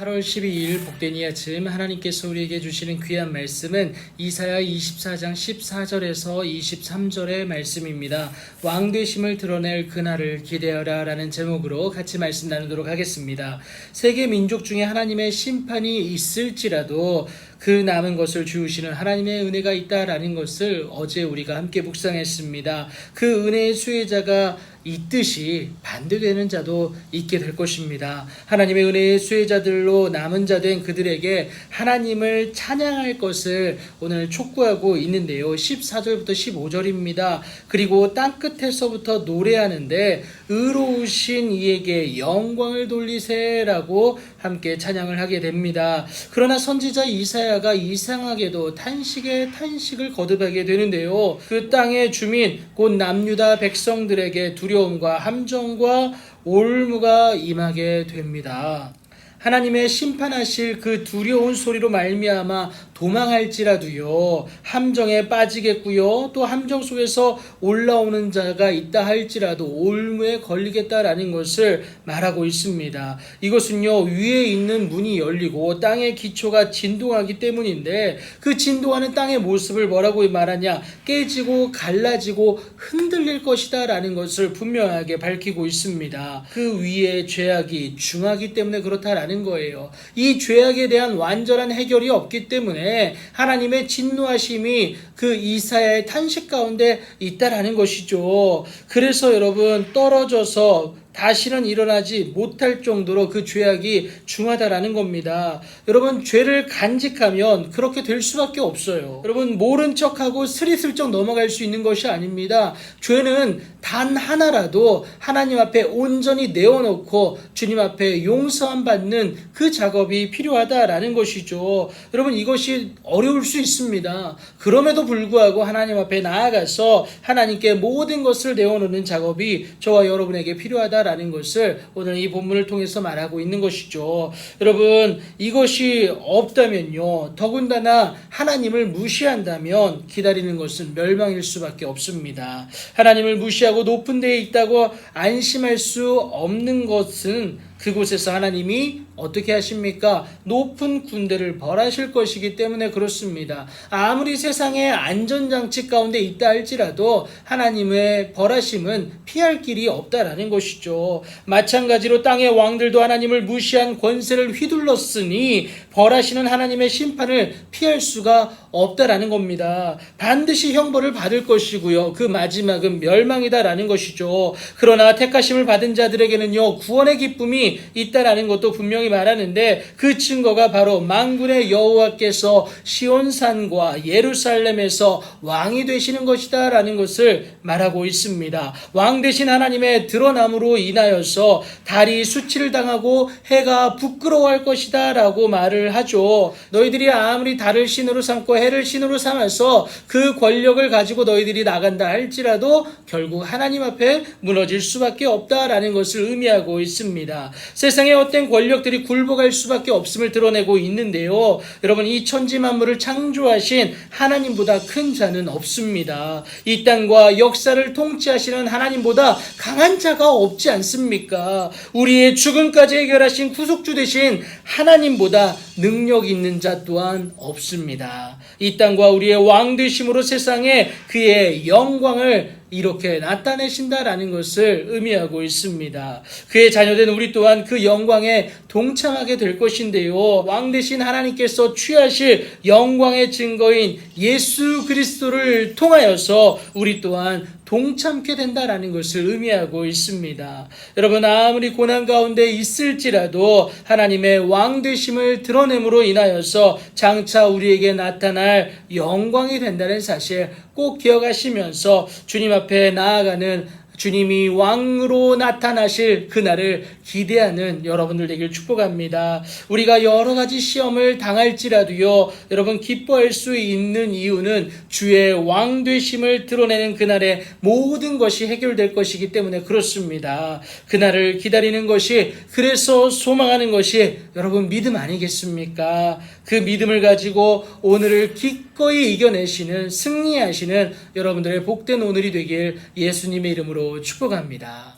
8월 12일 복된 이 아침 하나님께서 우리에게 주시는 귀한 말씀은 이사야 24장 14절에서 23절의 말씀입니다. 왕되심을 드러낼 그날을 기대하라 라는 제목으로 같이 말씀 나누도록 하겠습니다. 세계 민족 중에 하나님의 심판이 있을지라도 그 남은 것을 주우시는 하나님의 은혜가 있다라는 것을 어제 우리가 함께 묵상했습니다. 그 은혜의 수혜자가 있듯이 반대되는 자도 있게 될 것입니다. 하나님의 은혜의 수혜자들로 남은 자 된 그들에게 하나님을 찬양할 것을 오늘 촉구하고 있는데요. 14절부터 15절입니다. 그리고 땅끝에서부터 노래하는데 의로우신 이에게 영광을 돌리세라고 함께 찬양을 하게 됩니다. 그러나 선지자 이사야가 이상하게도 탄식에 탄식을 거듭하게 되는데요. 그 땅의 주민 곧 남유다 백성들에게 두려움과 함정과 올무가 임하게 됩니다. 하나님의 심판하실 그 두려운 소리로 말미암아 도망할지라도요, 함정에 빠지겠고요, 또 함정 속에서 올라오는 자가 있다 할지라도 올무에 걸리겠다라는 것을 말하고 있습니다. 이것은요, 위에 있는 문이 열리고 땅의 기초가 진동하기 때문인데, 그 진동하는 땅의 모습을 뭐라고 말하냐? 깨지고 갈라지고 흔들릴 것이다 라는 것을 분명하게 밝히고 있습니다. 그 위에 죄악이 중하기 때문에 그렇다라는 거예요. 이 죄악에 대한 완전한 해결이 없기 때문에 하나님의 진노하심이 그 이사야의 탄식 가운데 있다라는 것이죠. 그래서 여러분, 떨어져서 다시는 일어나지 못할 정도로 그 죄악이 중하다라는 겁니다. 여러분, 죄를 간직하면 그렇게 될 수밖에 없어요. 여러분, 모른 척하고 스리슬쩍 넘어갈 수 있는 것이 아닙니다. 죄는 단 하나라도 하나님 앞에 온전히 내어놓고 주님 앞에 용서함 받는 그 작업이 필요하다라는 것이죠. 여러분, 이것이 어려울 수 있습니다. 그럼에도 불구하고 하나님 앞에 나아가서 하나님께 모든 것을 내어놓는 작업이 저와 여러분에게 필요하다 라는 것을 오늘 이 본문을 통해서 말하고 있는 것이죠. 여러분, 이것이 없다면요, 더군다나 하나님을 무시한다면 기다리는 것은 멸망일 수밖에 없습니다. 하나님을 무시하고 높은 데에 있다고 안심할 수 없는 것은 그곳에서 하나님이 어떻게 하십니까? 높은 군대를 벌하실 것이기 때문에 그렇습니다. 아무리 세상의 안전장치 가운데 있다 할지라도 하나님의 벌하심은 피할 길이 없다라는 것이죠. 마찬가지로 땅의 왕들도 하나님을 무시한 권세를 휘둘렀으니 벌하시는 하나님의 심판을 피할 수가 없다라는 겁니다. 반드시 형벌을 받을 것이고요. 그 마지막은 멸망이다라는 것이죠. 그러나 택하심을 받은 자들에게는요, 구원의 기쁨이 있다라는 것도 분명히 말하는데, 그 증거가 바로 만군의 여호와께서 시온산과 예루살렘에서 왕이 되시는 것이다 라는 것을 말하고 있습니다. 왕 되신 하나님의 드러남으로 인하여서 달이 수치를 당하고 해가 부끄러워할 것이다 라고 말을 하죠. 너희들이 아무리 달을 신으로 삼고 해를 신으로 삼아서 그 권력을 가지고 너희들이 나간다 할지라도 결국 하나님 앞에 무너질 수밖에 없다라는 것을 의미하고 있습니다. 세상의 헛된 권력들이 굴복할 수밖에 없음을 드러내고 있는데요. 여러분, 이 천지 만물을 창조하신 하나님보다 큰 자는 없습니다. 이 땅과 역사를 통치하시는 하나님보다 강한 자가 없지 않습니까? 우리의 죽음까지 해결하신 구속주 되신 하나님보다 능력 있는 자 또한 없습니다. 이 땅과 우리의 왕 되심으로 세상에 그의 영광을 이렇게 나타내신다라는 것을 의미하고 있습니다. 그의 자녀된 우리 또한 그 영광에 동참하게 될 것인데요. 왕 되신 하나님께서 취하실 영광의 증거인 예수 그리스도를 통하여서 우리 또한 동참케 된다라는 것을 의미하고 있습니다. 여러분, 아무리 고난 가운데 있을지라도 하나님의 왕 되심을 드러냄으로 인하여서 장차 우리에게 나타날 영광이 된다는 사실 꼭 기억하시면서 주님 앞에 나아가는 주님이 왕으로 나타나실 그날을 기대하는 여러분들 되길 축복합니다. 우리가 여러 가지 시험을 당할지라도요, 여러분 기뻐할 수 있는 이유는 주의 왕 되심을 드러내는 그날에 모든 것이 해결될 것이기 때문에 그렇습니다. 그날을 기다리는 것이, 그래서 소망하는 것이 여러분 믿음 아니겠습니까? 그 믿음을 가지고 오늘을 기꺼이 이겨내시는, 승리하시는 여러분들의 복된 오늘이 되길 예수님의 이름으로 축복합니다.